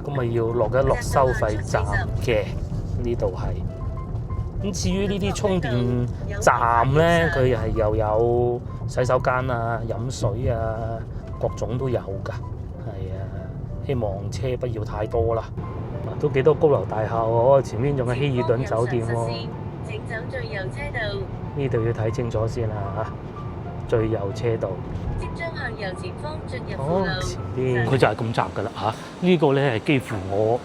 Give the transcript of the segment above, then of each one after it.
咁咪要落一落收費站嘅，呢度係。咁至於呢啲充電站咧，佢係又有洗手間啊、飲水啊，各種都有㗎。係啊，希望車不要太多啦。都幾多高樓大廈喎，前面仲有希爾頓酒店喎。請走最右車道。呢度要睇清楚先啦嚇，最右車道。即將向右前方進入輔路。前邊佢就係咁窄㗎啦嚇。呢個咧係幾乎我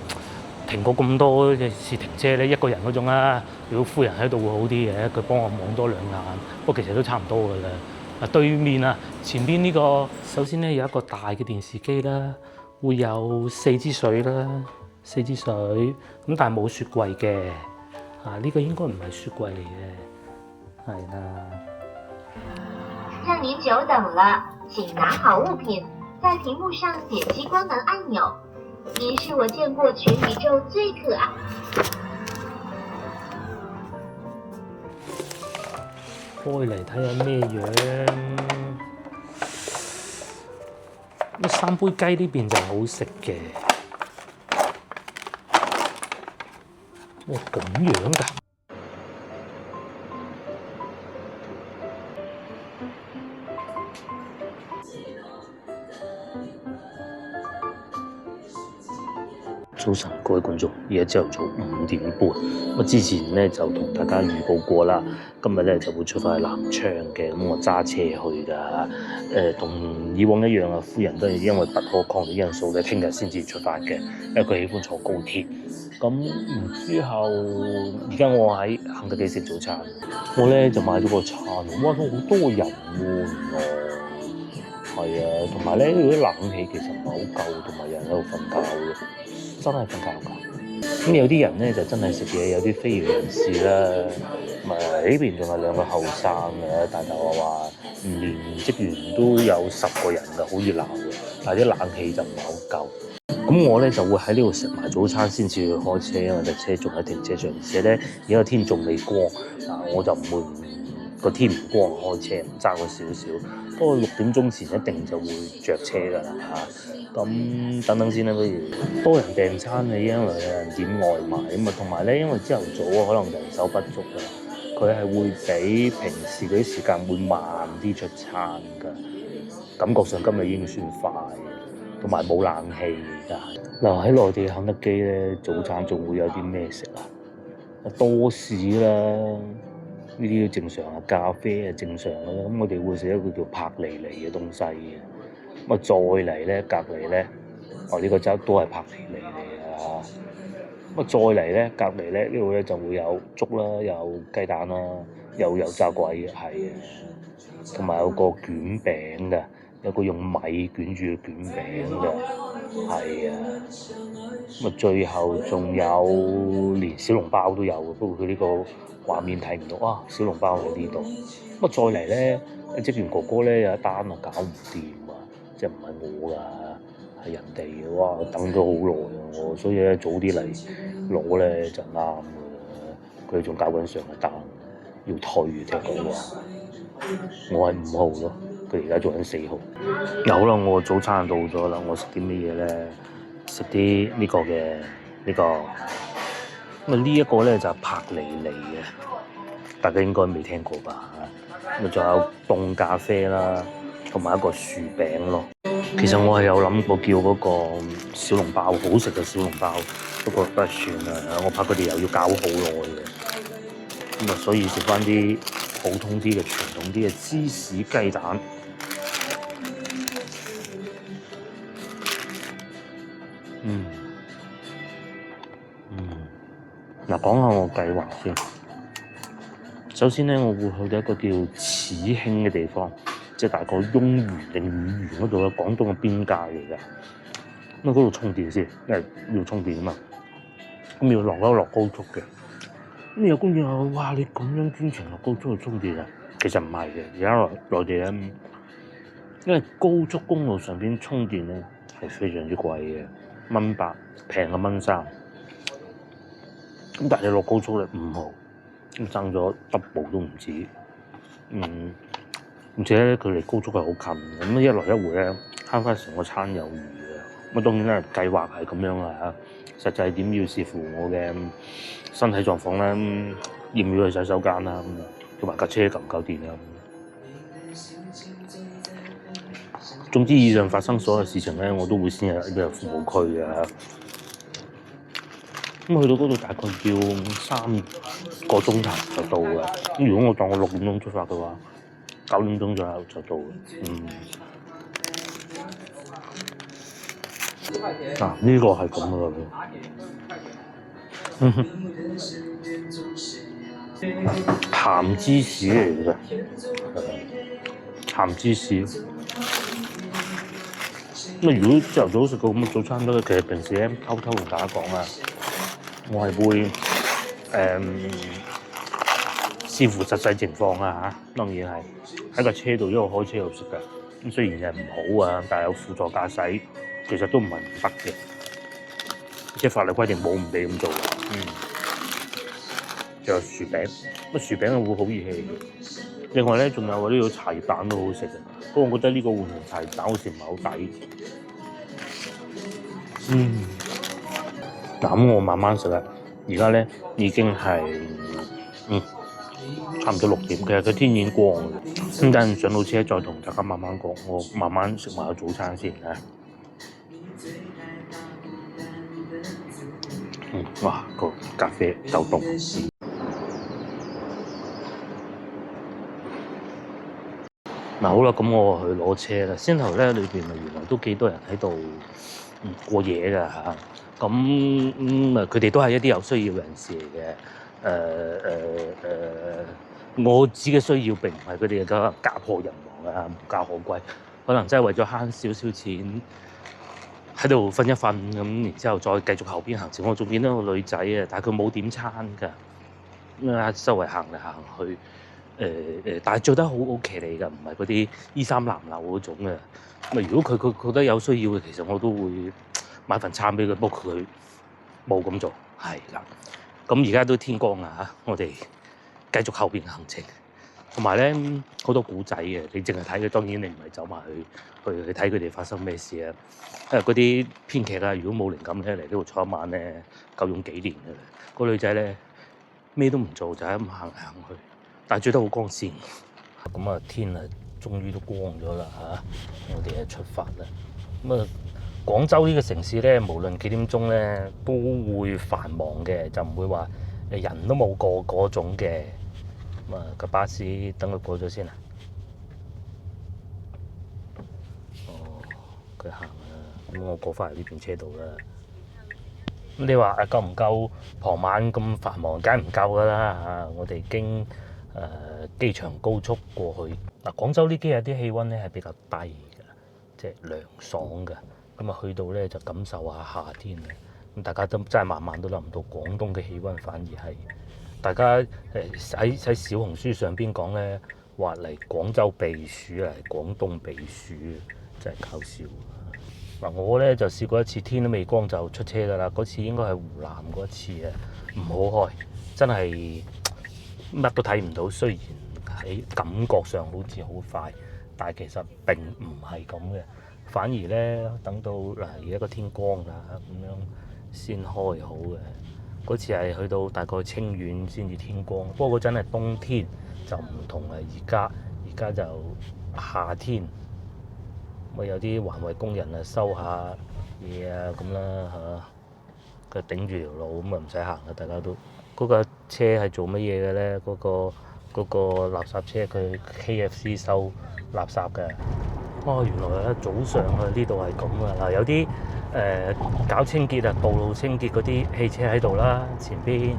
停過咁多嘅次停車咧，一個人嗰種啦。如果夫人喺度會好啲嘅，佢幫我望多兩眼。不過其實都差唔多㗎啦。對面啊，前邊呢個首先咧有一個大嘅電視機啦，會有4支水啦，4支水咁，但係冇雪櫃嘅。呢個應該唔係雪櫃嚟嘅，係啦。讓您久等了，請拿好物品，在屏幕上點擊關門按鈕。您是我見過全宇宙最可愛。開嚟睇下咩樣？呢三杯雞呢邊就好食嘅。哇，咁樣㗎？早晨，各位觀眾，而家朝頭早5點半。我之前咧就同大家預告過啦，今日咧就會出發去南昌嘅，咁我揸車去㗎。同以往一樣啊，夫人都係因為不可抗力因素咧，聽日先至出發嘅，因為佢喜歡坐高鐵。咁然之後，而家我喺肯德基食早餐，我咧就買咗個餐，哇，都好多人喎，係啊，同埋咧嗰啲冷氣其實唔係好夠，同埋有人喺度瞓覺嘅。真係瞓覺㗎，咁有啲人咧就真係食嘢，有啲非裔人士啦，呢邊仲有2個後生嘅，大大話連職員都有10個人㗎，好熱鬧嘅，但係啲冷氣就唔係好夠。咁我咧就會喺呢度食埋早餐先至去開車，因為隻車仲喺停車場，而且咧而家個天仲未光，我就唔會個天唔光開車，唔爭佢少少。不過6點鐘前一定就會着車㗎啦嚇。咁等等先啦，不如多人訂餐你因為有人點外賣咁啊，同埋咧因為朝頭早可能人手不足啊，佢係會比平時嗰啲時間會慢啲出餐㗎。感覺上今日已經算快，同埋冇冷氣㗎。嗱，喺內地肯德基咧，早餐仲會有啲咩食啊？多士啦，呢啲正常啊，咖啡係正常㗎啦。咁我哋會食一個叫柏尼尼嘅東西嘅。咁啊，再嚟咧，隔離咧，呢個粥都係柏尼尼嚟啊！咁啊，再嚟咧，隔離咧，呢度咧就會有粥啦，有雞蛋啦，有油炸鬼嘅，係嘅，同埋有個卷餅嘅，有個用米捲住嘅卷餅嘅，係啊！咁啊，最後仲有連小籠包都有嘅，不過佢呢個畫面睇唔到啊！小籠包喺呢度。咁啊，再嚟咧，職員哥哥咧有一單啊，搞唔掂啊！即係唔係我㗎，係人哋嘅。哇！等咗好耐啊，我所以咧早啲嚟攞咧就啱㗎。佢哋仲搞緊上一單，要退嘅聽講話。我係5號咯，佢而家做緊4號。有啦，我早餐到咗啦，我食啲乜嘢咧？食啲呢個嘅呢個。咁啊呢一個咧就係柏尼尼嘅，大家應該未聽過吧？咁啊仲有凍咖啡啦。同埋一個薯餅咯。其實我係有諗過叫嗰個小籠包，好食嘅小籠包，不過都係算啦。我怕佢哋又要搞好耐嘅，咁啊，所以食翻啲普通啲嘅、傳統啲嘅芝士雞蛋。嗱，講下我計劃先。首先咧，我會去到一個叫始興嘅地方。即係大概雍源定豫園嗰度咧，廣東嘅邊界嚟㗎。咁啊嗰度充電先，因為要充電啊嘛。咁要落高速嘅。咁有觀眾話：哇！你咁樣專程落高速去充電啊？其實唔係嘅，而家內地咧，因為高速公路上邊充電咧係非常之貴嘅，1.8平嘅1.3。咁但係你落高速咧5毫，咁爭咗 double 都唔止。而且咧佢離高速係好近，咁一來一回咧慳翻成個餐有餘嘅。咁當然啦，計劃係咁樣啦嚇，實際點要視乎我嘅身體狀況啦，要唔要去洗手間啦，同埋架車夠唔夠電啦。總之以上發生所有事情咧，我都會先入服務區嘅。咁去到嗰度大概要3個鐘頭就到嘅。咁如果我當我6點鐘出發嘅話，9點鐘左右就到。呢個係咁嘅啦。鹹芝士嚟嘅，鹹芝士。咁如果朝頭早食個咁嘅早餐咧，其實平時咧偷偷同大家講啊，我係會視乎實際情況啊嚇，當然係喺架車度一路開車一路食嘅。咁雖然係唔好啊，但係有輔助駕駛，其實都唔係唔得嘅。即係法律規定冇唔俾咁做嘅。仲有薯餅，薯餅係會好熱氣嘅。另外咧，仲有呢個茶葉蛋都好食嘅。不過我覺得呢個換成茶葉蛋好似唔係好抵。咁我慢慢食啦。而家咧已經係差唔多6點，其實佢天已經光嘅。咁等陣上到車再同大家慢慢講，我慢慢食埋個早餐先啊。哇！個咖啡就凍。好啦，咁我去攞車啦。先頭咧裏邊原來都幾多人喺度過夜㗎嚇。佢哋都係一啲有需要人士嚟嘅。我指嘅需要並唔係佢哋嘅家破人亡啊，無家可歸，可能真係為咗慳少少錢喺度瞓一瞓咁，然之後再繼續後邊行程。我仲見到個女仔啊，但係佢冇點餐㗎，周圍行嚟行去。但係做得好 OK 嚟㗎，唔係嗰啲衣衫襤褸嗰種嘅。如果佢覺得有需要嘅，其實我都會買份餐俾佢。不過佢冇咁做，係啦。咁而家都天光啦嚇，我哋繼續後邊行程。同埋咧好多古仔嘅，你淨係睇佢，當然你唔係走埋去睇佢哋發生咩事啊。嗰啲編劇啊，如果冇靈感咧嚟呢度坐一晚咧，夠用幾年㗎啦。個女仔咧咩都唔做，就係咁行嚟行去。但係追得好光鮮，咁啊天啊，終於都光咗啦嚇！我哋出發啦。廣州呢個城市咧，無論幾點鐘咧，都會繁忙嘅，就唔會話人都冇過嗰種嘅。個巴士等佢過咗先啊。佢行啦，咁我過翻嚟呢邊車度啦。咁你話夠唔夠傍晚咁繁忙？梗係唔夠㗎啦嚇！我哋經機場高速過去廣州呢幾日啲氣温咧係比較低嘅，即係涼爽嘅。咁去到咧就感受下夏天嘅。咁大家都真係晚晚都諗唔到廣東嘅氣温，反而係大家喺小紅書上邊講咧話嚟廣州避暑啊，嚟廣東避暑，真係搞笑。我咧就試過一次天都未光就出車㗎啦。嗰次應該係湖南嗰次啊，唔好開，真係乜都睇唔到。雖然喺感覺上好似好快，但係其實並唔係咁嘅。反而咧等到而家個天光啦，咁樣先開好嘅。嗰次係去到大概清遠先至天光，不過嗰陣係冬天就唔同啦。而家就夏天。有啲環衛工人收下嘢咁啦嚇，佢頂住條路咁唔使行啦，大家都。嗰架車係做乜嘢嘅咧？嗰個垃圾車佢 KFC 收垃圾嘅。原來早上呢度係咁啊！有啲搞清潔啊，道路清潔嗰啲汽車喺度啦，前邊。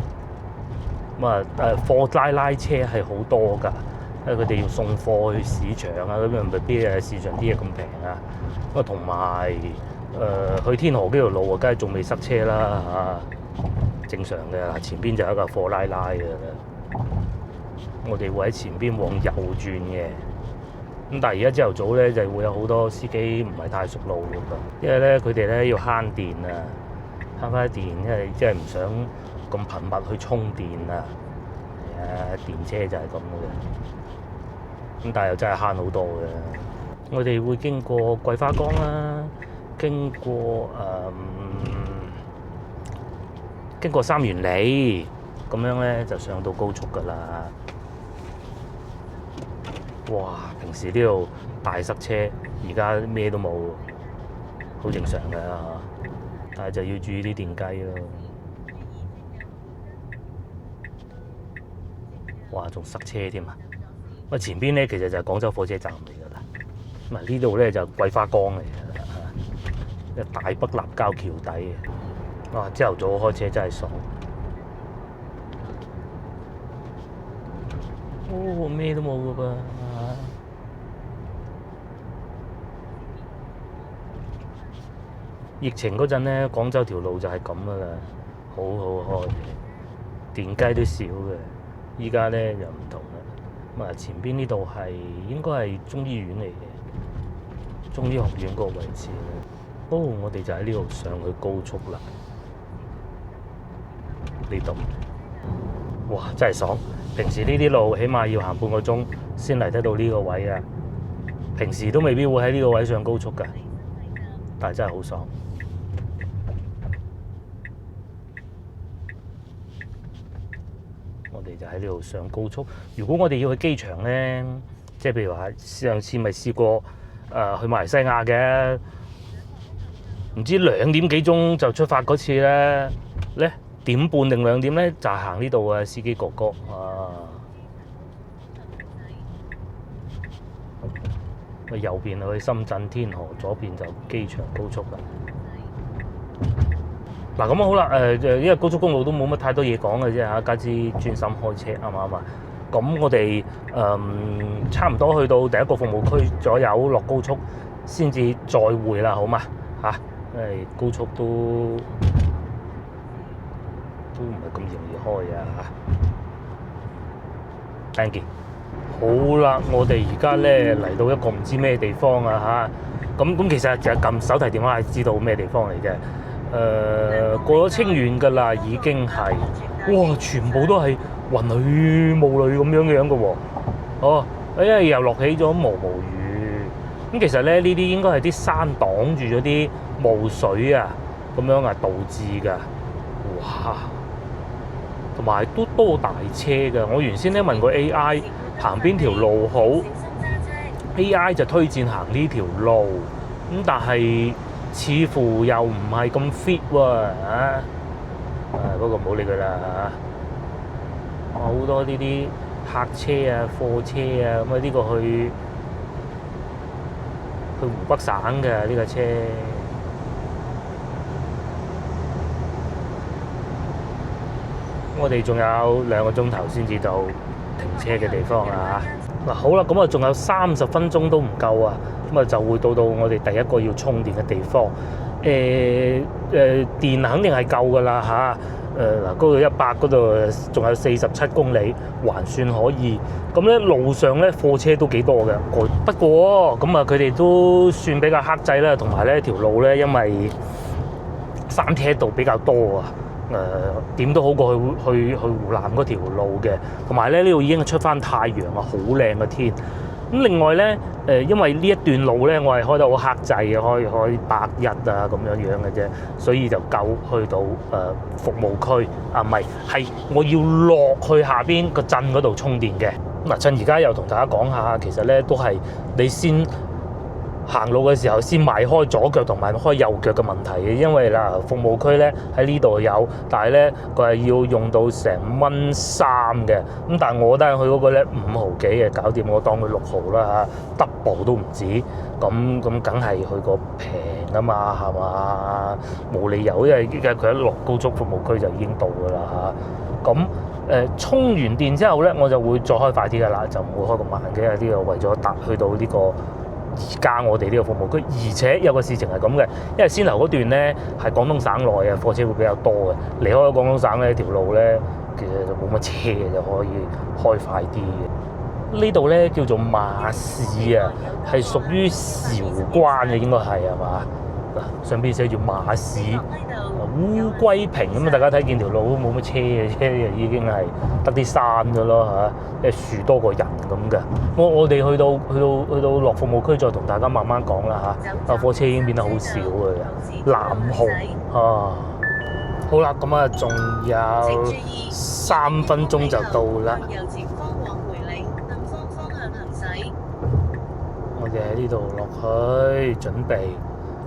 貨拉車係好多㗎。因為佢哋要送貨去市場啊，咁樣未必市場啲嘢咁平啊。同埋去天河呢條路梗係仲未塞車啦嚇，正常嘅。前邊就有一架貨拉嘅啦。我哋會喺前邊往右轉嘅。咁但係而家朝頭早咧就會有好多司機唔係太熟路㗎，因為咧佢哋咧要慳電啊，慳翻啲電，因為即係唔想咁頻密去充電啊。電車就係咁嘅。咁但係又真係慳好多嘅。我哋會經過桂花崗啦、經過三元里，咁樣咧就上到高速㗎啦。哇！平時呢度大塞車，而家咩都冇，好正常嘅嚇。但係就要注意啲電雞咯。哇！仲塞車添啊！咁前邊咧其實就係廣州火車站嚟㗎啦。咁啊呢度咧就桂花崗嚟㗎啦，大北立交橋底嘅。哇！朝頭早開車真係爽。哦，咩都冇㗎噃。疫情嗰陣咧，廣州條路就係咁㗎啦，好好開嘅，電雞都少嘅。依家咧又唔同啦。咁啊，前邊呢度係應該係中醫院嚟嘅，中醫學院嗰個位置咧。哦，我哋就喺呢度上去高速啦。呢度，哇，真係爽！平時呢啲路起碼要行半個鐘先嚟得到呢個位啊。平時都未必會喺呢個位上高速㗎，但係真係好爽。我哋就喺呢度上高速。如果我哋要去機場咧，即係譬如話上次咪試過去馬來西亞嘅，唔知2點幾鐘就出發嗰次咧，1點半定2點咧就係行呢度嘅司機哥哥啊。右邊去深圳天河，左邊就機場高速啦。嗱咁好啦，因為高速公路都冇乜太多嘢講嘅啫嚇，家之專心開車啱唔啱啊？咁我哋差唔多去到第一個服務區左右落高速，先至再會啦，好嘛嚇？因為高速都唔係咁容易開啊嚇。Thank you。好啦，我哋而家咧嚟到一個唔知咩地方啊嚇。咁其實就撳手提電話係知道咩地方嚟嘅。過咗清遠㗎啦，已經係，哇！全部都係雲裏霧裏咁樣嘅喎。哦，因為又落起咗毛毛雨。咁其實咧呢啲應該係啲山擋住咗啲霧水啊，咁樣啊導致㗎。哇！同埋都多大車㗎。我原先咧問過 AI 行邊條路好 ，AI 就推薦行呢條路。咁但係似乎又唔係咁 fit 喎不過唔好理佢啦嚇。好多呢啲客車啊、貨車啊，咁啊呢個去湖北省嘅呢架車。我哋仲有2個鐘頭先至到停車嘅地方啊！嗱，好啦，咁啊仲有30分鐘都唔夠啊！咁啊就會到我哋第一個要充電嘅地方。電肯定係夠㗎啦嚇。嗱，嗰度100嗰度仲有47公里，還算可以。咁咧路上咧貨車都幾多嘅，不過咁啊佢哋都算比較克制啦，同埋咧條路咧因為山車道比較多啊。點都好過去湖南嗰條路嘅，同埋咧呢度已經出翻太陽啊，好靚嘅天。咁另外咧因為呢一段路咧我係開得好克制嘅，開110啊咁樣嘅啫，所以就夠去到服務區啊，唔係我要落去下邊個鎮嗰度充電嘅。嗱，趁而家又同大家講下，其實咧都係你先行路嘅時候先邁開左腳同埋開右腳嘅問題嘅，因為嗱服務區咧喺呢度有，但係咧佢係要用到成1.3嘅，咁但係我覺得佢嗰個咧5毫幾嘅搞掂，我當佢6毫啦嚇，double 都唔止，咁梗係佢個平啊嘛，係嘛？冇理由，因為佢一落高速服務區就已經到㗎啦嚇，咁。充完電之後咧，我就會再開快啲㗎啦，就唔會開咁慢嘅。呢個為咗達去到呢個而家我哋呢個服務區，而且有個事情係咁嘅，因為先頭嗰段咧係廣東省內嘅貨車會比較多嘅，離開咗廣東省咧條路咧其實就冇乜車嘅，就可以開快啲嘅。呢度咧叫做馬市啊，係屬於韶關嘅應該係嘛？上邊寫住馬市400米道烏龜坪咁啊！大家睇見條路都冇乜車嘅，車已經係得啲山㗎咯嚇，即係樹多過人咁嘅。我哋去到落服務區再同大家慢慢講啦嚇。火車已經變得好少㗎啦，南紅啊！好啦，咁啊，仲有3分鐘就到啦。向右前方往梅嶺南方方向行駛。我哋喺呢度落去準備。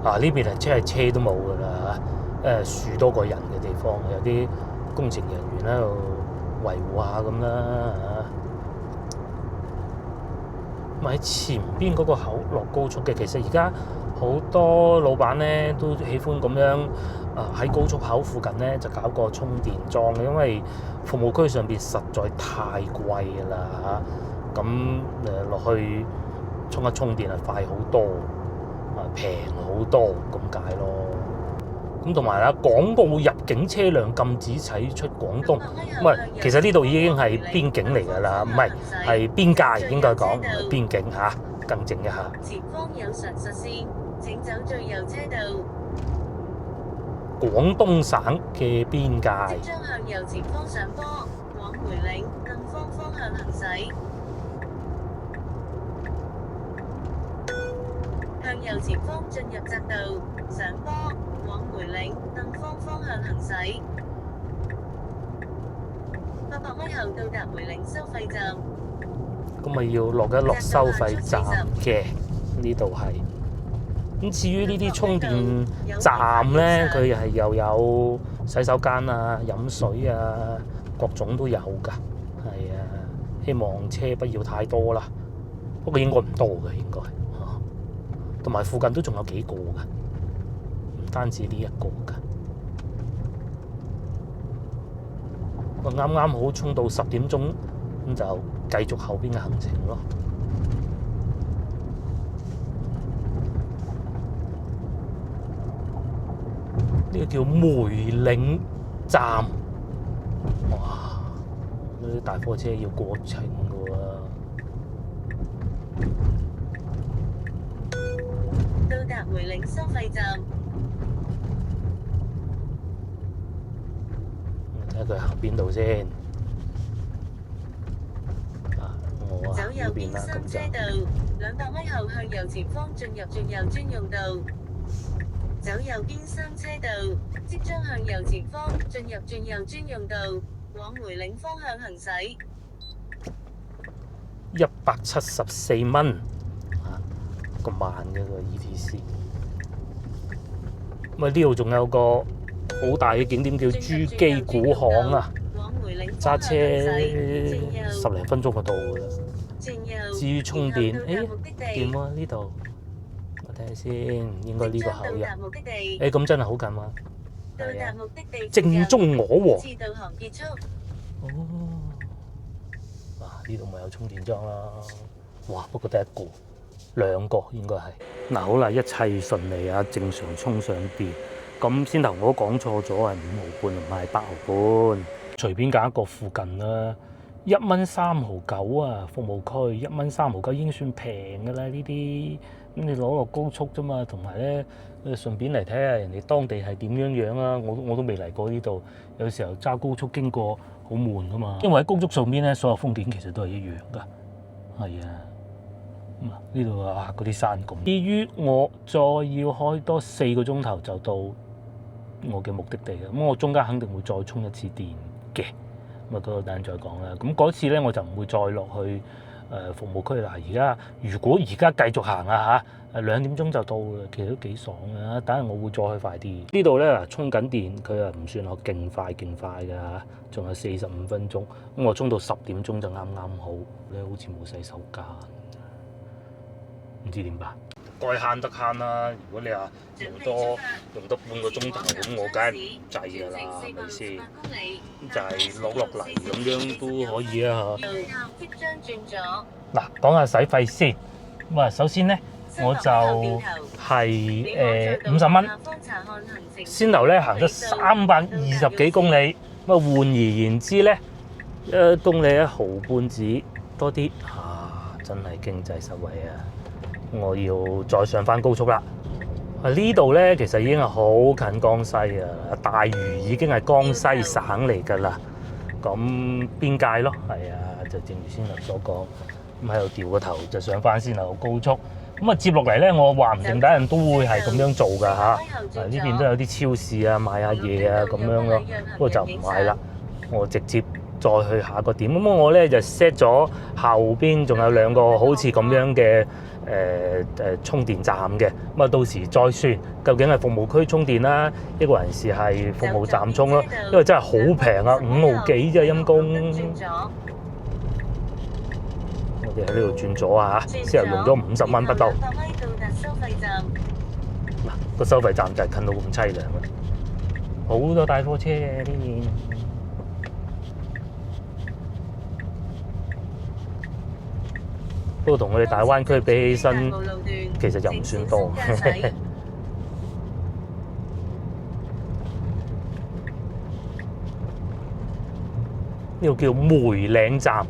呢邊係真係車都冇㗎啦，樹多過人嘅地方，有啲工程人員喺度維護下咁啦嚇。喺前邊嗰個口落高速嘅，其實而家好多老闆咧都喜歡咁樣喺高速口附近咧就搞個充電樁嘅，因為服務區上邊實在太貴㗎啦嚇。咁落去充一充電係快好多。平好多咁解咯，咁同埋啦，廣報入境車輛禁止駛出廣東，唔係，其實呢度已經係邊境嚟㗎啦，唔係邊界應該講，唔係邊境嚇，更正一下。前方有常實線，請走最右車道。廣東省嘅邊界。即將向右前方上坡，往梅嶺南方方向行駛。向右前方進入匝道，上坡，往梅嶺南方方向行駛。800米後到達梅嶺收費站。咁咪要落一落收費站嘅，呢度係。咁至於呢啲充電站咧，佢係又有洗手間啊、飲水啊，各種都有㗎。係啊，希望車不要太多啦。不過應該唔多嘅，應該。同埋附近都仲有幾個㗎，唔單止呢一個㗎。我啱啱好衝到10點鐘，咁就繼續後邊嘅行程咯。呢個叫梅嶺站，哇！啲大貨車要過程㗎喎。到達梅嶺收費站。睇下佢行邊度先。我走右呢邊啦，邊3咁車道，200米後向右前方進入轉右專用道。走右邊3車道，即將向右前方進入轉右專用道，往梅嶺方向行駛。174蚊。咁慢嘅個 ETC，咁呢度仲有個好大嘅景點叫珠璣古巷啊，揸車10零分鐘就到㗎啦。至於充電，掂喎呢度，我睇下先，應該呢個口入。咁真係好近喎。係啊，正宗我喎。哦，呢度咪有充電樁啦。哇，不過得一個。2個應該係。嗱好啦，一切順利啊，正常充上電。咁先頭我講錯咗，係5毫半唔係8毫半。隨便揀一個附近啦，1蚊3毫9啊，服務區1蚊3毫9已經算平㗎啦呢啲。咁你攞落高速啫嘛，同埋咧順便嚟睇下人哋當地係點樣啊。我都未嚟過呢度，有時候揸高速經過好悶㗎嘛。因為喺高速上邊咧，所有風景其實都係一樣㗎。係啊。呢度啊，嗰啲山咁。至於我再要開多4個鐘頭就到我嘅目的地嘅，咁我中間肯定會再充一次電嘅。咁嗰個等陣再講啦。咁嗰次咧我就唔會再落去服務區啦。如果而家繼續行啊嚇，2點鐘就到啦，其實都幾爽嘅。等陣我會再去快啲。呢度咧充緊電，佢啊唔算係勁快㗎嚇，仲有45分鐘。咁我充到10點鐘就啱啱好咧，好似冇洗手間。唔知點辦？該慳得慳啦！如果你話用多半個鐘頭，咁我梗係唔制㗎啦，係咪先？就係落嚟咁樣都可以啊嚇。即將轉左。嗱，講下使費先。咁啊，首先咧我就係50蚊。先頭咧行咗320幾公里，咁啊換而言之咧，1公里1毫半紙多啲真係經濟實惠啊！我要再上翻高速啦，呢度咧其實已經係好近江西啊，大嶼已經係江西省嚟㗎啦。咁邊界咯，係啊，就正如先頭所講，咁喺度掉個頭就上翻先頭高速。咁啊接落嚟咧，我話唔定等陣都會係咁樣做㗎嚇。呢邊都有啲超市啊，買下嘢啊咁樣咯。不過就唔買啦，我直接再去下個點。咁我咧就 set 咗後邊仲有2個好似咁樣嘅充電站嘅。咁啊到時再算究竟係服務區充電啦，一個人士係服務站充咯。因為真係好平啊，5毫幾啫陰公。我哋喺呢度轉左啊嚇，先係用咗50蚊不到。嗱，個收費站就係近到咁凄涼啦，好多大貨車嘅呢邊。不過同我哋大灣區比起身，其實就唔算多。呢個叫梅嶺站。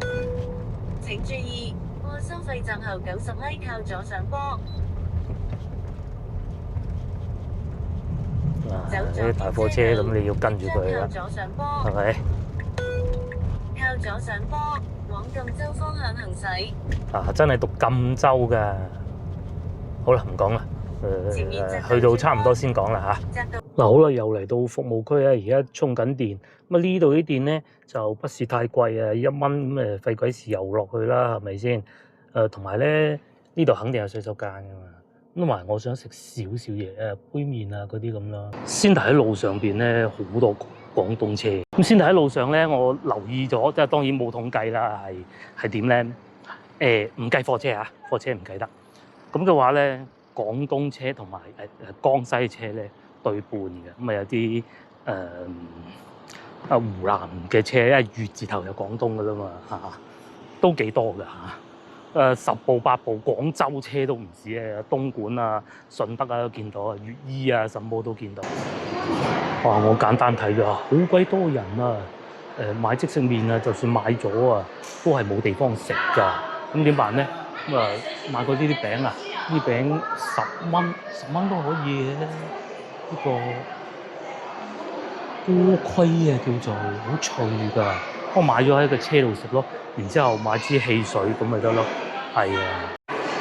請注意，過收費站後90米靠左上坡。呢啲大貨車咁，你要跟住佢啦，係咪？靠左上坡，往贛州方向行駛。真係讀贛州㗎。好啦，唔講啦。去到差唔多先講啦嚇。嗱，好啦，又嚟到服務區啊！而家充緊電。咁啊，呢度啲電咧就不是太貴啊，1蚊咁費鬼事油落去啦，係咪先？同埋咧，呢度肯定有洗手間㗎嘛。咁同埋我想食少少嘢杯麵啊嗰啲咁啦。先睇喺路上邊咧，好多廣東車。咁先睇喺路上咧，我留意咗，即係當然冇統計啦，係點咧？唔計貨車啊，貨車唔計得。咁嘅話咧，廣東車同埋江西車咧對半嘅。咁啊有啲湖南嘅車，因為粵字頭有廣東㗎啦嘛嚇，都幾多㗎嚇。10部8部廣州車都唔止啊，東莞啊、順德啊都見到啊，粵醫啊什麼都見到。哇！我簡單睇咗，好鬼多人啊！買即食麵啊，就算買咗啊，都係冇地方食㗎。咁點辦咧？咁啊買過呢啲餅啊，呢餅10蚊，10蚊都可以嘅。呢個鍋盔啊，叫做好脆㗎。我買咗喺個車度食咯，然之後買支汽水咁咪得咯。係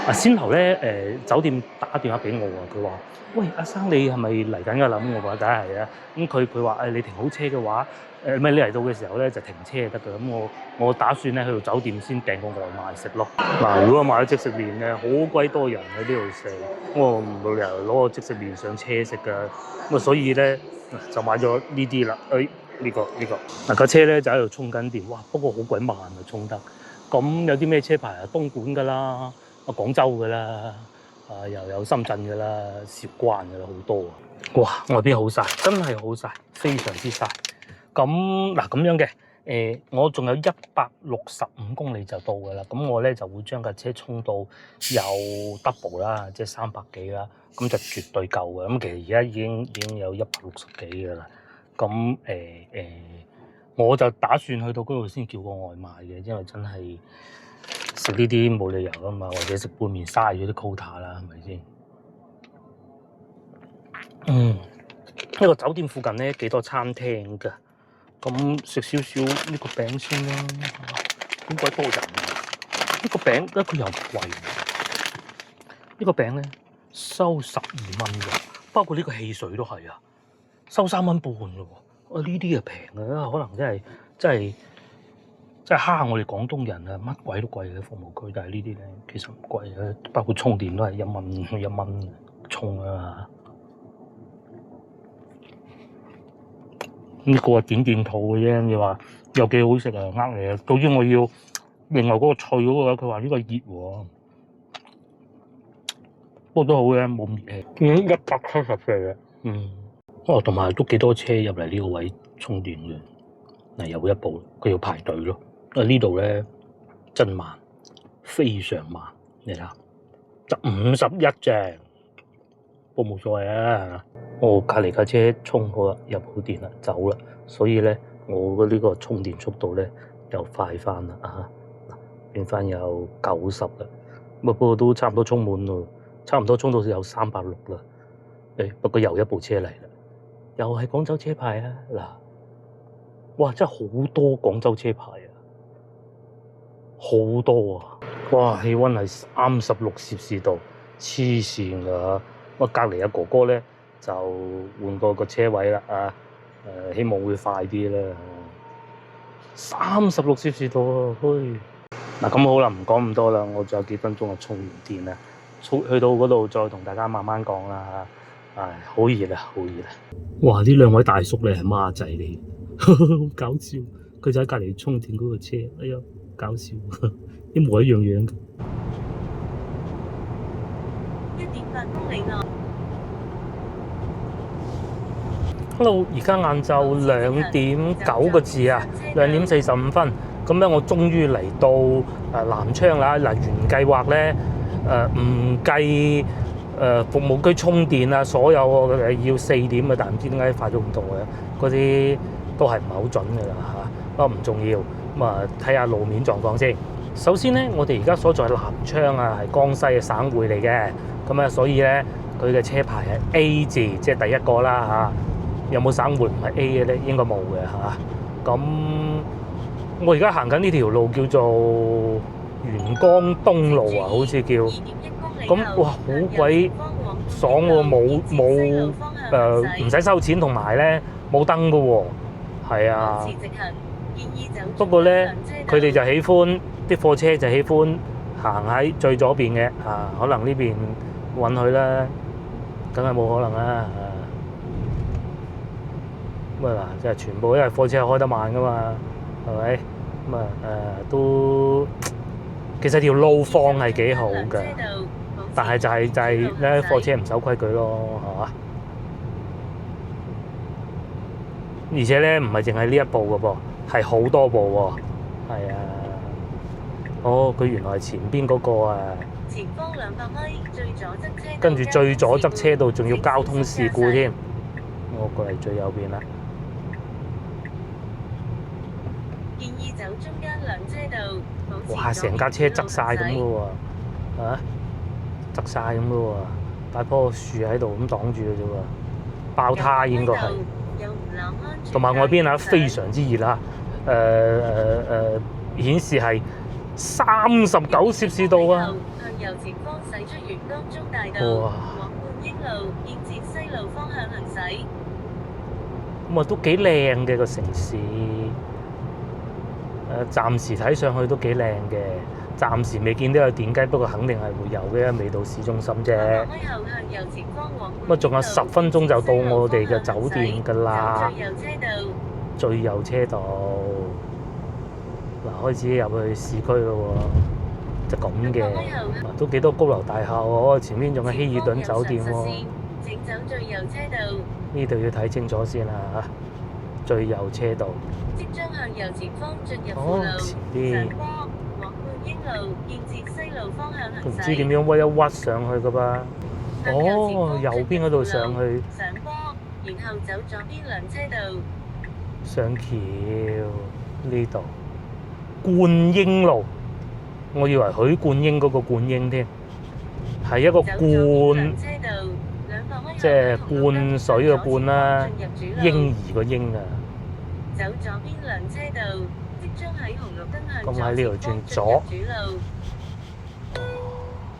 啊，先頭咧酒店打電話俾我啊，佢話：喂，阿生你係咪嚟緊㗎啦？咁我話梗係啊。咁佢話你停好車嘅話，你嚟到嘅時候咧就停車就得㗎。咁我打算咧去到酒店先訂個外賣食咯。嗱，如果買咗即食麵咧，好鬼多人喺呢度食，我冇理由攞個即食麵上車食㗎。咁啊，所以咧就買咗呢啲啦。呢個嗱架車咧就喺度充緊電，哇！不過好鬼慢啊，充得。咁有啲咩車牌啊？東莞㗎啦，廣州㗎啦，又有深圳㗎啦，韶關㗎啦，好多啊！哇，外邊好曬，真係好曬，非常之曬。咁嗱咁樣嘅，我仲有165公里就到㗎啦。咁我咧就會將架車充到有 double 啦，即係300幾啦，咁就絕對夠嘅。咁其實而家已經有160幾㗎啦。咁我就打算去到嗰度先叫個外賣嘅，因為真係食呢啲冇理由㗎嘛，或者食杯麵嘥咗啲 quota 啦，係咪先？呢個酒店附近咧幾多餐廳㗎，咁食少少呢個餅先啦。點鬼多人啊？呢個餅咧佢又貴，呢個餅咧收12蚊㗎，包括呢個汽水都係啊，收3蚊半㗎喎。呢啲啊平啊，可能真係蝦我哋廣東人啊！乜鬼都貴嘅服務區，但係呢啲咧其實唔貴嘅，包括充電都係1蚊充啊！呢個係點肚嘅啫，你話有幾好食啊？你啊！總之我要另外嗰個脆嗰個，佢話呢個熱喎，不過都好嘅，冇咁熱氣。174嘅，同埋都幾多車入嚟呢個位充電嘅。嗱，有一部佢要排隊咯。呢度咧真慢，非常慢。你睇下，得51啫，不過冇所謂啊。我隔離架車充好啦，入好電啦，走啦。所以咧，我嘅呢個充電速度咧又快翻啦啊！變翻有90啦。不過都差唔多充滿咯，差唔多充到有360啦。不過又一部車嚟啦，又係廣州車牌啊！嗱，哇，真係好多廣州車牌啊，好多啊！哇，氣温係36攝氏度，黐線㗎！我隔離有哥哥咧就換過個車位啦啊！希望會快啲啦。36攝氏度啊，嗱咁好啦，唔講咁多啦，我仲有幾分鐘就充完電啦，去到嗰度再同大家慢慢講啦。唉，好熱啊，好熱啊！哇，呢兩位大叔咧係孖仔嚟，好搞笑。佢就喺隔離充電嗰個車，哎呀，搞笑，一模一樣樣嘅。1.8公里內。Hello， 而家晏晝2點9個字啊，2點45分。咁咧，我終於嚟到南昌啦。嗱，原計劃咧唔計服務區充電啊，所有要4點嘅，但唔知點解快咗咁多嘅，嗰啲都係唔係好準㗎啦嚇。不過唔重要，咁啊睇下路面狀況先。首先咧，我哋而家所在南昌啊，係江西嘅省會嚟嘅，咁啊，所以咧佢嘅車牌係 A 字，即係第一個啦嚇。有冇省會唔係 A 嘅咧？應該冇嘅嚇。咁我而家行緊呢條路叫做元江東路啊，好似叫。咁哇，好鬼爽喎！冇唔使收錢，同埋咧冇燈嘅喎。係啊。不過咧，佢哋就喜歡啲貨車就喜歡行喺最左邊嘅啊，可能呢邊允許啦，梗係冇可能啦。咁啊嗱，即係全部因為貨車開得慢噶嘛，係咪？咁啊都其實條路況係幾好嘅，但係就係咧貨車唔守規矩咯，係嘛？而且咧唔係淨係呢一部嘅噃，係好多部喎，係啊。哦，佢原來係前邊嗰個啊，前方200米最左側車道，跟住最左側車道仲要交通事故添。我過嚟最右邊啦。建議走中間兩車道，哇！成架車側晒咁嘅喎，啊，側晒咁嘅喎，大棵樹喺度咁擋住嘅啫喎，爆胎應該係。同埋外邊啊，非常之熱啊！顯示係39攝氏度啊！向右前方駛出元江中大道，往冠英路建設西路方向行駛。咁啊，都幾靚嘅個城市。暫時睇上去都幾靚嘅，暫時未見到有電雞，不過肯定係會有嘅，未到市中心啫。咁啊，仲有10分鐘就到我哋嘅酒店㗎啦。最右車道，嗱，開始入去市區咯喎，就咁嘅。都幾多高樓大廈喎，前面仲有希爾頓酒店喎。呢度要睇清楚先啦嚇。最右車道，即將向右前方進入輔路，上坡往冠英路建設西路方向行駛。唔知點樣屈一屈上去㗎噃？哦，右邊嗰度上去。上坡，然後走左邊兩車道。上橋呢度，冠英路，我以為許冠英嗰個冠英添，係一個冠。即係灌水嘅灌啦，嬰兒個嬰啊。走左邊兩車道，即將喺紅綠燈向咁喺呢度轉左，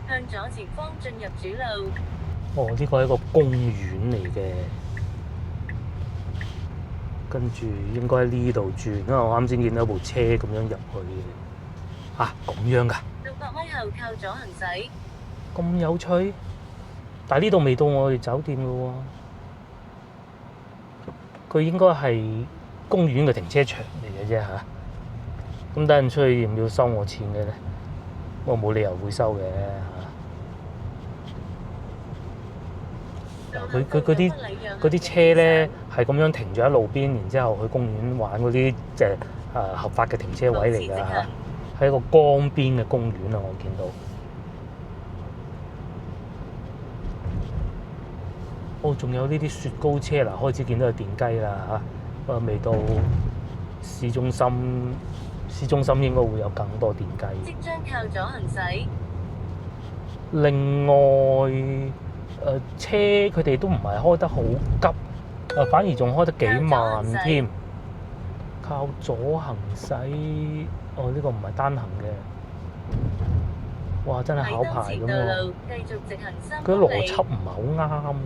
向左前方進入主路。哦，呢個係一個公園嚟嘅，跟住應該喺呢度轉，因為我啱先見到部車咁樣入去嘅。啊，咁樣㗎？600米後靠左行駛。咁有趣。但係呢度未到我哋酒店嘅喎，佢應該係公園嘅停車場嚟嘅啫嚇。咁等陣出去要唔要收我錢嘅咧？我冇理由會收嘅嚇。嗱，佢嗰啲車咧係咁樣停咗喺路邊，然之後去公園玩嗰啲即係合法嘅停車位嚟㗎嚇。喺一個江邊嘅公園啊，我見到。哦，仲有呢啲雪糕車啦，開始見到有電雞啦嚇，不過未到市中心，市中心應該會有更多電雞。即將靠左行駛。另外，車佢哋都唔係開得好急，反而仲開得幾慢添。靠左行駛，哦呢個唔係單行嘅。哇！真係考牌咁喎，佢啲邏輯唔係好啱咁喎。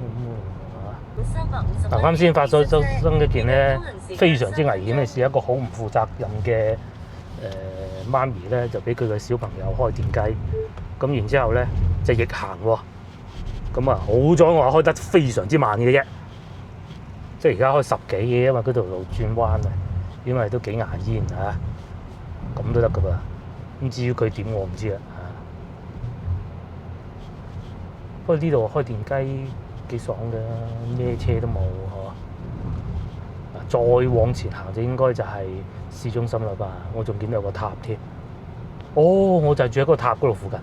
嗱，啱先發生一件咧非常之危險嘅事，一個好唔負責任嘅媽咪咧，就俾佢嘅小朋友開電雞，咁然之後咧就逆行喎。咁啊，好彩我話開得非常之慢嘅啫，即係而家開10幾嘅，因為嗰條路轉彎啊，因為都幾牙煙嚇，咁都得噶噃。咁至於佢點我唔知啦嚇。不過呢度開電雞幾爽嘅，咩車都冇嗬。再往前行就應該就係市中心啦吧？我仲見到有個塔添。哦，我就住喺個塔嗰度附近。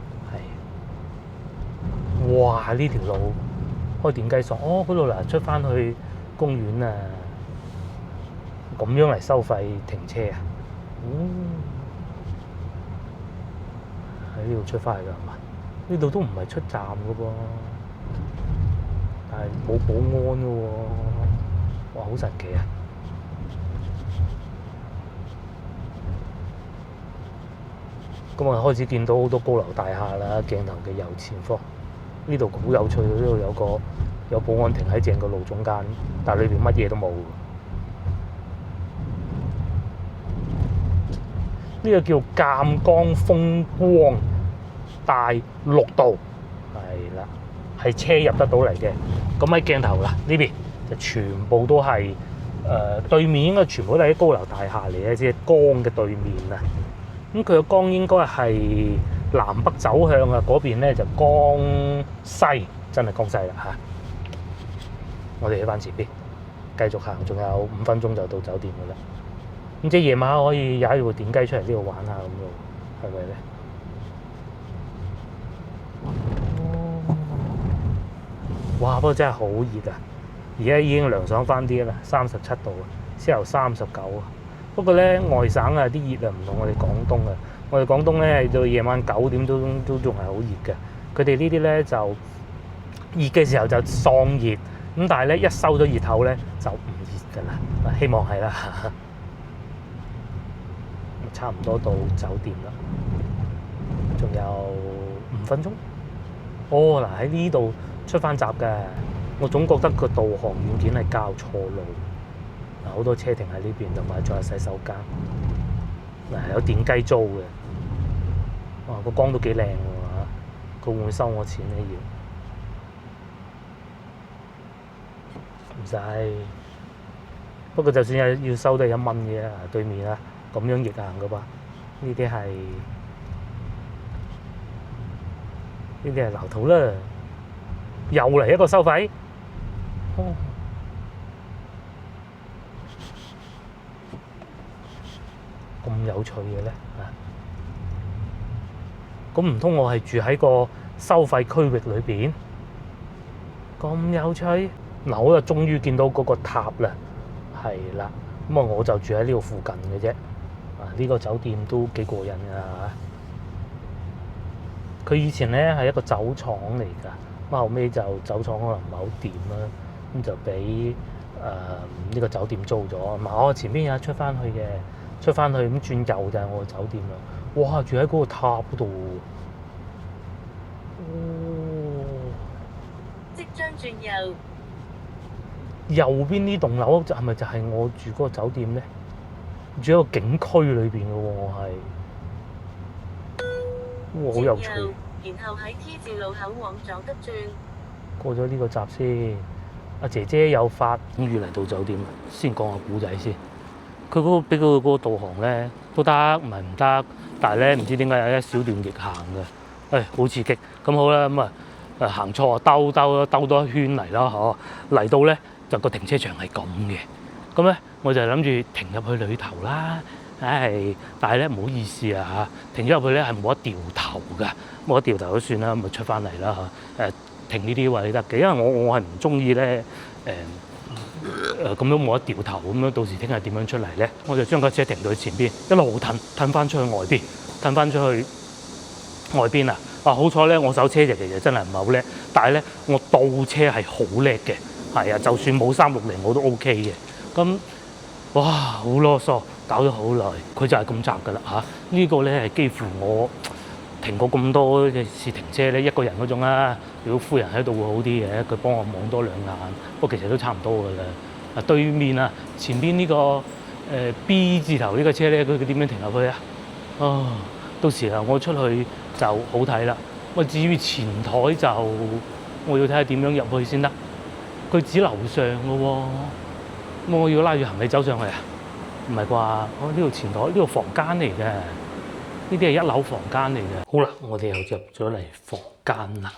係。哇！呢條路開電雞爽。哦，嗰度嗱出翻去公園啊，咁樣嚟收費停車啊？喺呢度出翻去㗎係嘛？呢度都唔係出站㗎噃，但係冇保安㗎喎。哇！好神奇啊！咁啊，開始見到好多高樓大廈啦，鏡頭嘅右前方。呢度好有趣，呢度有保安亭喺正個路中間，但係裏邊乜嘢都冇。呢個叫鑑江風光大綠道，係啦，係車入得到嚟嘅。咁喺鏡頭啦，呢邊就全部都係對面應該全部都係啲高樓大廈嚟嘅，即係江嘅對面啊。咁佢個江應該係南北走向啊，嗰邊咧就江西，真係江西啦嚇。我哋喺翻前邊繼續行，仲有5分鐘就到酒店噶啦。咁即係夜晚可以踩部電雞出嚟呢度玩下咁咯，係咪咧？哇！不過真係好熱啊！而家已經涼爽翻啲啦，37度啊，先由39啊。不過咧，外省啊啲熱啊唔同我哋廣東啊。我哋廣東咧到夜晚9點都仲係好熱嘅。佢哋呢啲咧就熱嘅時候就喪熱，咁但係咧一收咗熱頭咧就唔熱㗎啦。希望係啦。差唔多到酒店啦，仲有5分鐘。哦，嗱喺呢度出翻閘嘅，我總覺得個導航軟件係校錯路。嗱，好多車停喺呢邊，同埋仲有洗手間。嗱，有電雞租嘅。哇，個光都幾靚喎嚇！佢會唔會收我錢咧？要唔使。不過就算要收都係1蚊嘅啊，對面啊。咁樣逆行嘅噃，呢啲係撈土啦，又嚟一個收費，咁有趣嘅咧啊！咁唔通我係住喺個收費區域裏邊？咁有趣嗱，我就終於見到嗰個塔啦，係啦，咁啊我就住喺呢度附近嘅啫。呢個酒店都幾過癮㗎！佢以前咧係一個酒廠嚟㗎，咁後尾就酒廠可能唔係好掂啦，咁就俾呢個酒店租咗。我前邊有出翻去嘅，出翻去咁轉右就係我個酒店啦。哇！住喺嗰個塔嗰度，即將轉右。右邊呢棟樓係咪就係我住嗰個酒店咧？住喺個景區裏邊嘅喎，我係，哇，好有趣。然後喺 T 字路口往左急轉。過咗呢個閘先，阿姐姐有發。終於嚟到酒店，先講下古仔先。佢嗰個俾佢嗰個導航咧都得，唔係唔得，但係咧唔知點解有一小段逆行嘅，好刺激。咁好啦，咁啊行錯兜多一圈嚟啦，嗬，嚟到咧就個停車場係咁嘅。咁咧，我就諗住停入去裏頭啦。但係咧唔好意思啊嚇，停咗入去咧係冇得掉頭㗎，冇得掉頭都算啦，咪出翻嚟啦嚇。停呢啲位得嘅，因為我係唔中意咧咁樣冇得掉頭咁樣，到時聽日點樣出嚟咧？我就將架車停到去前邊，一路褪翻出去外邊，褪翻出去外邊啊！好彩咧，我手車就其實真係唔係好叻，但係咧我倒車係好叻嘅，係啊，就算冇360我都 OK 嘅。咁哇，好囉嗦，搞咗好耐，佢就係咁窄㗎啦嚇。呢個咧係幾乎我停過咁多嘅次停車咧，一個人嗰種啦。如果夫人喺度會好啲嘅，佢幫我望多2眼。不過其實都差唔多㗎啦。啊，對面啊，前邊呢個B 字頭呢個車咧，佢點樣停入去啊？到時候我出去就好睇啦。至於前台就我要睇下點樣入去先得。佢指樓上嘅喎，我要拉住行李走上去啊？唔係啩？呢度前台，呢度房間嚟嘅，呢啲係1樓房間嚟嘅。好啦，我哋又入咗嚟房間啦。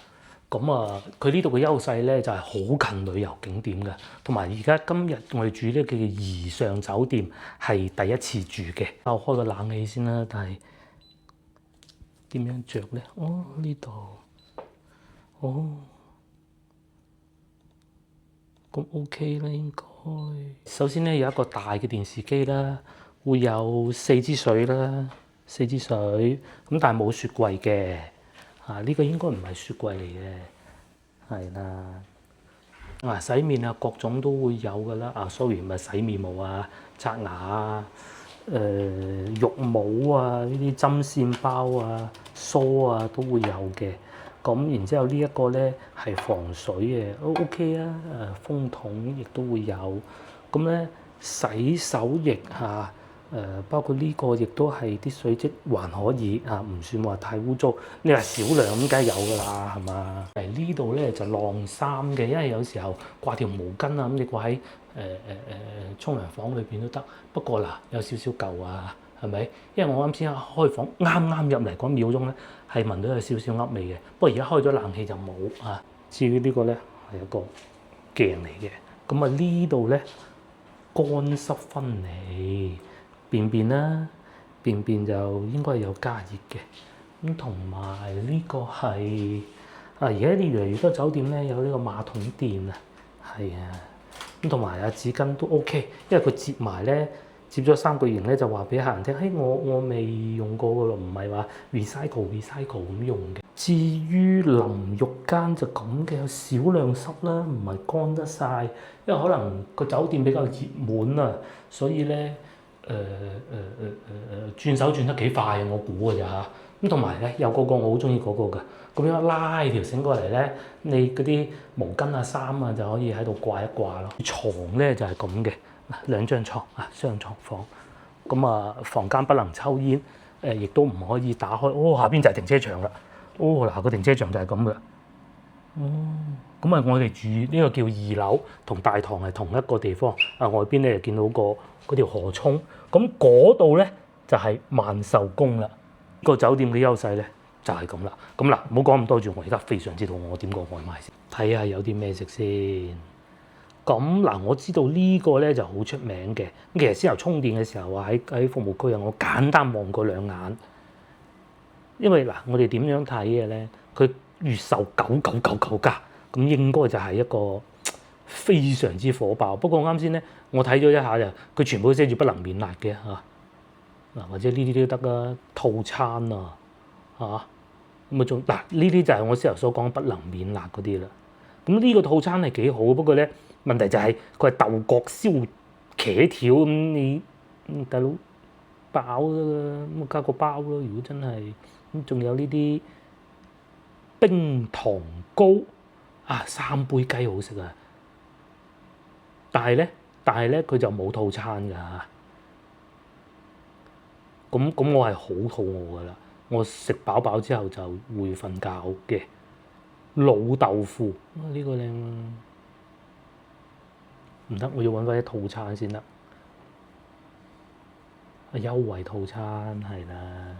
咁啊，佢呢度嘅優勢咧就係好近旅遊景點嘅，同埋而家今日我哋住呢個叫怡尚酒店係第一次住嘅。我開個冷氣先啦，但係點樣着咧？呢度，咁 OK 啦應該。首先咧有一個大嘅電視機啦，會有4支水啦，4支水，咁但係冇雪櫃嘅。呢個應該唔係雪櫃嚟嘅，係啦。洗面啊，各種都會有㗎啦。sorry，唔係洗面膜啊、刷牙啊、浴帽啊、呢啲針線包啊、梳啊都會有嘅。咁然之後呢一個咧係防水嘅，OK 啊。風筒亦都會有。咁咧洗手液包括呢個亦都係啲水漬還可以唔算話太污糟。你話少量咁梗係有㗎啦，係嘛？呢度咧就晾衫嘅，因為有時候掛條毛巾咁你掛喺沖涼房裏邊都得。不過有少少舊係咪？因為我啱先開房啱入嚟嗰秒鐘咧係聞到有少少噏味嘅。不過而家開咗冷氣就冇啊。至於呢個咧係一個鏡嚟嘅。咁呢度咧乾濕分離。便便就應該有加熱嘅。咁同埋呢個係而家啲越嚟越多酒店咧有呢個馬桶墊係啊。咁同埋紙巾都 OK，因為佢接埋咧，接咗3個型咧就話俾客人聽，我未用過㗎咯，唔係話 recycle 咁用嘅。至於淋浴間就咁嘅，有少量濕啦，唔係乾得晒，因為可能個酒店比較熱門啊，所以咧。轉手轉得幾快，我估㗎咋嚇。咁同埋咧有個我好中意嗰個㗎，咁樣拉條繩過嚟咧，你嗰啲毛巾衫就可以喺度掛一掛咯。床咧就係咁嘅，2張床雙床房。咁房間不能抽煙，亦都唔可以打開。下邊就係停車場啦。個停車場就係咁㗎。咁我哋住呢個叫2樓，同大堂係同一個地方。外邊咧就見到嗰條河涌，咁嗰度咧就係萬壽宮啦。個酒店嘅優勢咧就係咁啦。咁唔好講咁多住，我而家非常之肚餓，我點個外賣先，睇下有啲咩食先。咁我知道呢個咧就好出名嘅。咁其實先頭充電嘅時候喺服務區我簡單望過2眼，因為我哋點樣睇嘅咧，佢越售9999加。咁應該就係一個非常之火爆。不過啱先咧，我睇咗一下佢全部都寫住不能免辣嘅或者呢啲都得啊，套餐咁仲呢啲就係我先頭所講不能免辣嗰啲啦。咁呢個套餐係幾好，不過咧問題就係佢係豆角燒茄條咁，你大佬飽啦，咁加個包咯。如果真係咁，仲有呢啲冰糖糕。3杯雞好食啊！但係咧佢就冇套餐㗎。咁我係好肚餓㗎啦！我食飽之後就會瞓覺嘅。老豆腐呢個靚啊！唔得，我要揾翻啲套餐先得。優惠套餐係啦。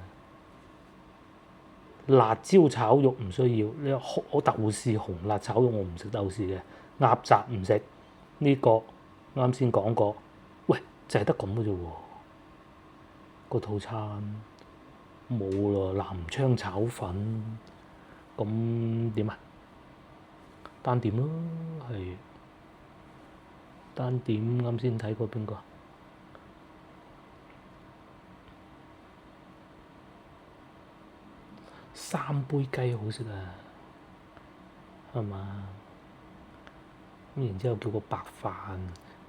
辣椒炒肉唔需要，你我豆豉紅辣炒肉我唔食豆豉嘅，鴨雜唔食，呢個啱先講過，喂就係得咁嘅啫喎，個套餐冇咯，南昌炒粉，咁點啊？單點咯，係單點啱先睇過邊個？ 3杯雞好食啊，係嘛？咁然之後叫個白飯，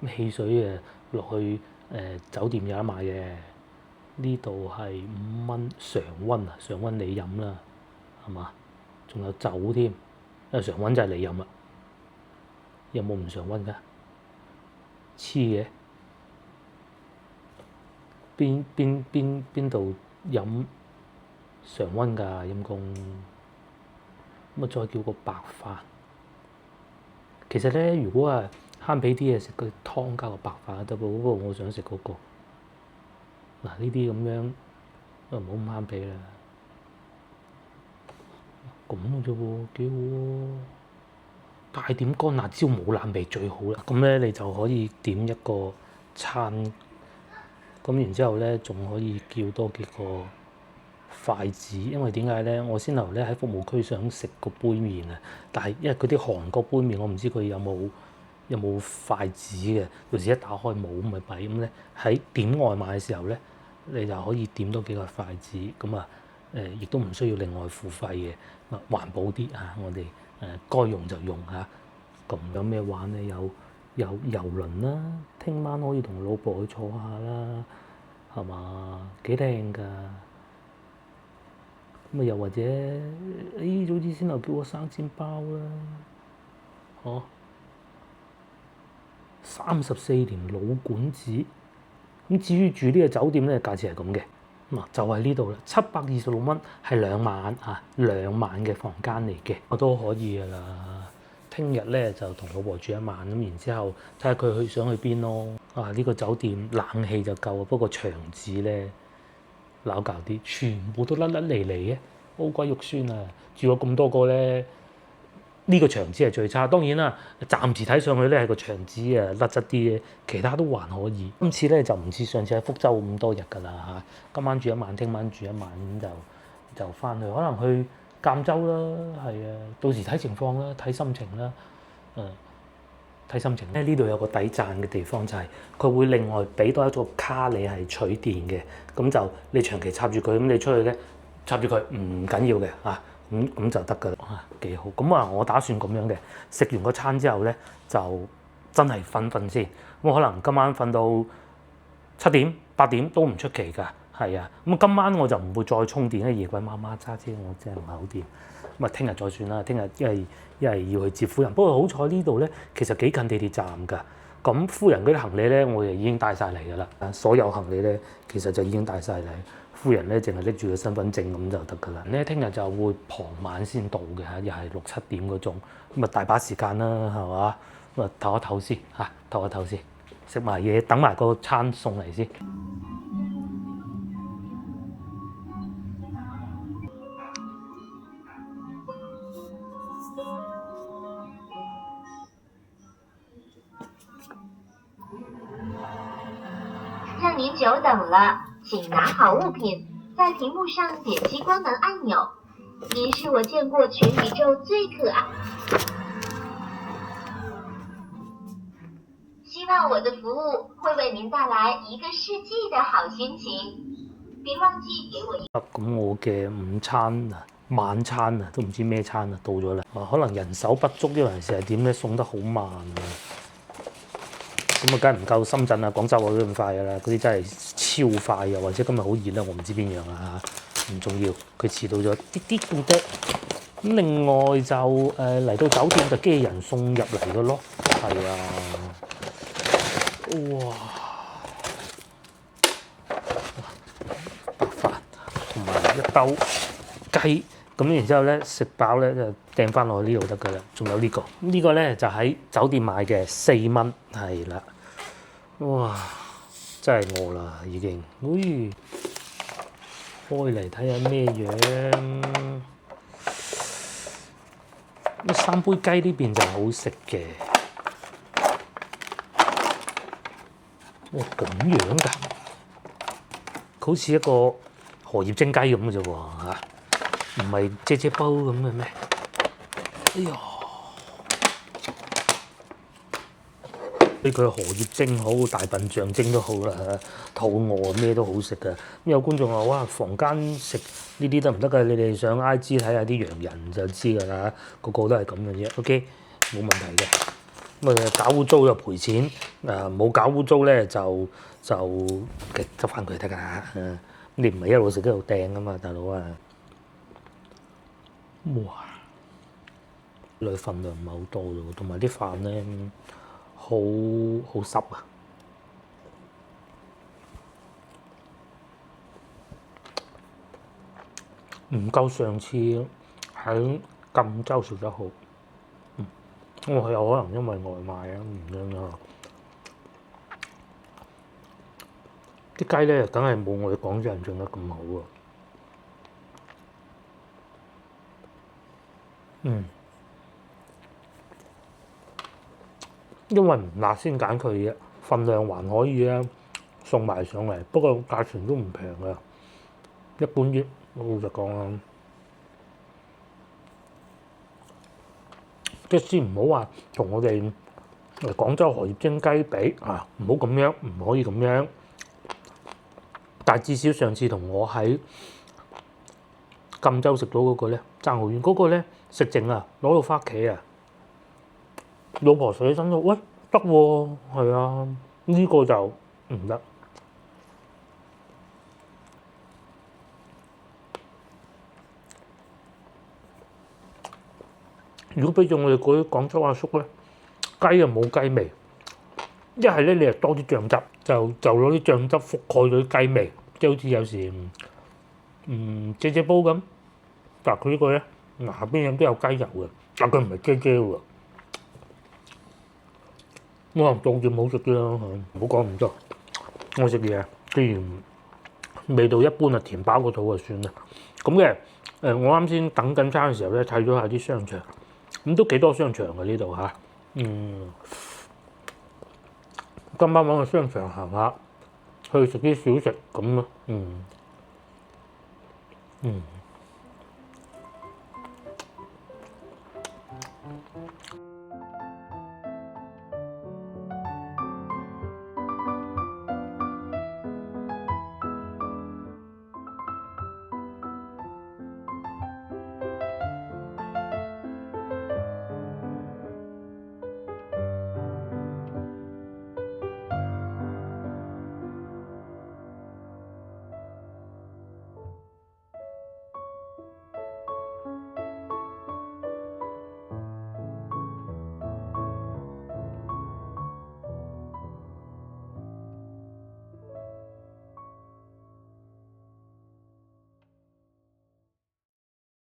咁汽水誒落去酒店有得買嘅。呢度係5蚊常溫啊，常溫你飲啦，係嘛？仲有酒添，因為常溫就係你飲啦。有冇唔常溫㗎？黐嘅，邊度飲常溫㗎？陰公，咁啊再叫個白飯。其實咧，如果係慳俾啲嘢食，個湯加個白飯得噃。不過我想食嗰個。嗱呢啲咁樣，唔好咁慳俾啦。咁嘅啫喎，幾好喎！帶點乾辣椒冇辣味最好啦。咁咧你就可以點一個餐，咁然之後咧仲可以叫多幾個筷子，因為點解咧？我先頭咧喺服務區想食個杯麵啊，但係因為嗰啲韓國杯麵，我唔知佢有冇筷子嘅，到時一打開冇咪弊咁咧。喺點外賣嘅時候咧，你就可以點多幾個筷子，咁啊亦都唔需要另外付費嘅，環保啲嚇。我哋該用就用嚇。咁有咩玩咧？有遊輪啦，聽晚可以同老婆去坐下啦，係嘛？幾靚㗎！咁啊又或者，早知先頭叫我生煎包啦，哦，34年老館子。咁至於住呢個酒店咧，價錢係咁嘅，嗱就係呢度啦，726蚊係2晚啊，2晚嘅房間嚟嘅，我都可以㗎啦。聽日咧就同老婆住1晚，咁然之後睇下佢想去邊咯。呢個酒店冷氣就夠啊，不過牆紙咧撈搞啲，全部都甩離嘅，好鬼肉酸啊！住咗咁多個咧，呢個牆紙係最差。當然啦，暫時睇上去咧係個牆紙啊甩質啲嘅，其他都還可以。今次咧就唔似上次喺福州咁多日㗎啦嚇。今晚住1晚，聽晚住1晚，咁就翻去，可能去贛州啦，係啊，到時睇情況啦，睇心情啦，睇心情咧。呢度有個抵賺嘅地方就係佢會另外俾多一個卡你係取電嘅，咁就你長期插住佢，咁你出去咧插住佢唔緊要嘅啊。咁就得㗎啦，幾好。咁啊，我打算咁樣嘅，食完個餐之後咧，就真係瞓先。咁可能今晚瞓到7點8點都唔出奇㗎，係啊。咁今晚我就唔會再充電，因為夜鬼媽媽揸車，我真係唔係好掂。咁啊，聽日再算啦。聽日因為要去接夫人，不過好彩呢度咧，其實幾近地鐵站㗎。咁夫人嗰啲行李咧，我哋已經帶晒嚟㗎啦。所有行李咧，其實就已經帶晒嚟。夫人咧，淨係拎住個身份證咁就得㗎啦。咧聽日就會傍晚先到嘅嚇，又係6、7點嗰種，咁啊大把時間啦，係嘛？咁啊唞一唞先嚇，唞一唞先，食埋嘢，等埋個餐送嚟先。让您久等了，请拿好物品，在屏幕上点击关门按钮。您是我见过全宇宙最可爱。希望我的服务会为您帶來1個世紀的好心情。別忘記給我咁我嘅午餐啊、晚餐啊，都唔知咩餐啊，到咗啦。可能人手不足，因為成日點咧送得好慢啊。咁啊，梗係唔夠深圳啊、廣州嗰啲咁快㗎啦，嗰啲真係超快，又或者今日好熱啦，我唔知邊樣啊嚇，唔重要，佢遲到咗啲啲咁多。咁另外就嚟到酒店就機器人送入嚟嘅咯，係啊，哇，白飯同埋一兜雞，咁然之後咧食飽咧就掟翻落去呢度得㗎啦。仲有呢個，呢個咧就喺酒店買嘅4蚊，係啦。哇！真係餓啦，已經。開嚟睇下咩樣。3杯雞呢邊就好食嘅。哇！咁樣㗎，好似一個荷葉蒸雞咁嘅啫喎嚇，唔係啫煲咁嘅咩？哎呀！俾佢荷葉蒸好，大笨象蒸都好啦，肚餓咩都好食㗎。咁有觀眾話：哇，房間食呢啲得唔得㗎？你哋上 IG 睇下啲洋人就知㗎啦，個個都係咁嘅啫。OK，冇問題嘅。咁搞污糟就賠錢，冇搞污糟咧就執翻佢得㗎啦。你唔係一路食一路掟㗎嘛，大佬啊！哇！佢份量唔係好多啫，同埋啲飯咧好濕啊！唔夠上次喺贛州食得好。我係有可能因為外賣啊，唔樣啊。啲雞咧梗係冇我哋廣州人整得咁好啊。因為唔辣先揀佢嘅，份量還可以啊，送埋上嚟。不過價錢都唔平啊，一般啲。老實講啊，即係先唔好話同我哋廣州荷葉蒸雞比啊，唔好咁樣，唔可以咁樣。但係至少上次同我喺贛州食到嗰個咧爭好遠，嗰個咧食剩啊，攞到翻屋企啊！老婆水起身都喂得喎，係啊，呢個就唔得。如果俾咗我哋嗰啲廣州阿叔咧，雞又冇雞味，一係咧你又多啲醬汁，就攞啲醬汁覆蓋咗啲雞味，即係好似有時啫啫煲咁。但係佢呢個咧下邊都有雞油嘅，但佢唔係啫啫喎。我當住冇食啲啦，唔好講咁多。我食嘢既然味道一般啊，填飽個肚就算啦。咁嘅我啱先等緊餐嘅時候咧，睇咗下啲商場，咁都幾多商場嘅呢度嚇。今晚揾個商場行下，去食啲小食咁咯。